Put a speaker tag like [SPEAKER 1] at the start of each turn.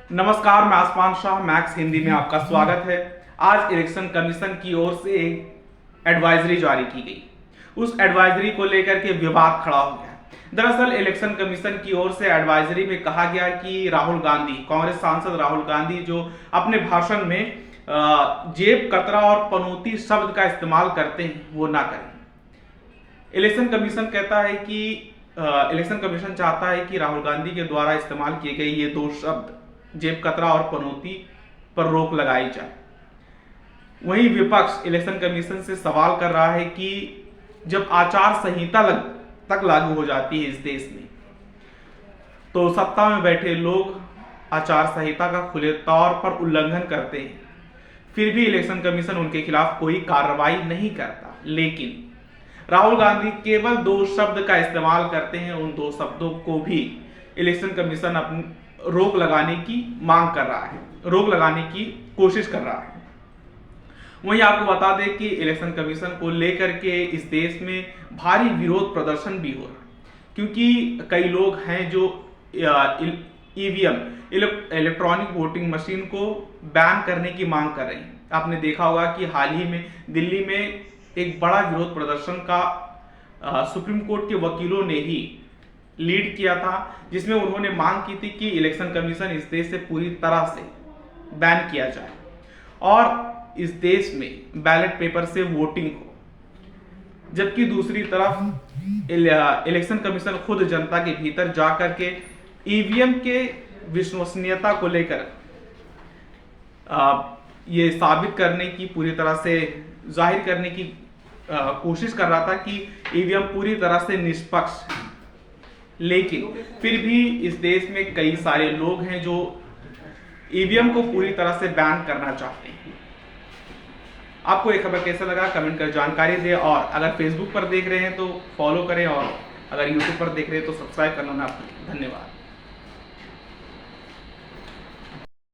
[SPEAKER 1] नमस्कार, मैं आसमान शाह, मैक्स हिंदी में आपका स्वागत है। आज इलेक्शन कमीशन की ओर से एक एडवाइजरी जारी की गई। उस एडवाइजरी को लेकर के विवाद खड़ा हो गया। दरअसल इलेक्शन कमीशन की ओर से एडवाइजरी में कहा गया कि राहुल गांधी, कांग्रेस सांसद राहुल गांधी जो अपने भाषण में जेब कतरा और पनौती शब्द का इस्तेमाल करते हैं वो ना करें। इलेक्शन कमीशन कहता है कि इलेक्शन कमीशन चाहता है कि राहुल गांधी के द्वारा इस्तेमाल किए गए ये दो शब्द जेब कतरा और पनौती पर रोक लगाई जाए। वहीं विपक्ष इलेक्शन कमीशन से सवाल कर रहा है कि जब आचार संहिता तक लागू हो जाती है इस देश में, तो सत्ता में बैठे लोग आचार संहिता का खुले तौर पर उल्लंघन करते हैं, फिर भी इलेक्शन कमीशन उनके खिलाफ कोई कार्रवाई नहीं करता। लेकिन राहुल गांधी केवल दो शब्द का इस्तेमाल करते हैं। उन दो शब्दों को भी इलेक्शन कमीशन अपनी रोक लगाने की मांग कर रहा है, रोक लगाने की कोशिश कर रहा है। वहीं आपको बता दें कि इलेक्शन कमीशन को लेकर के इस देश में भारी विरोध प्रदर्शन भी हो रहा है, क्योंकि कई लोग हैं जो ईवीएम इलेक्ट्रॉनिक वोटिंग मशीन को बैन करने की मांग कर रहे हैं। आपने देखा होगा कि हाल ही में दिल्ली में एक बड़ा विरोध प्रदर्शन का सुप्रीम कोर्ट के वकीलों ने ही लीड किया था, जिसमें उन्होंने मांग की थी कि इलेक्शन कमीशन इस देश से पूरी तरह से बैन किया जाए और इस देश में बैलेट पेपर से वोटिंग हो। जबकि दूसरी तरफ इलेक्शन कमीशन खुद जनता के भीतर जाकर के ईवीएम के विश्वसनीयता को लेकर ये साबित करने की, पूरी तरह से जाहिर करने की कोशिश कर रहा था कि ईवीएम पूरी तरह से निष्पक्ष है। लेकिन फिर भी इस देश में कई सारे लोग हैं जो ईवीएम को पूरी तरह से बैन करना चाहते हैं। आपको ये खबर कैसा लगा कमेंट कर जानकारी दें, और अगर फेसबुक पर देख रहे हैं तो फॉलो करें, और अगर यूट्यूब पर देख रहे हैं तो सब्सक्राइब करना ना भूलें। धन्यवाद।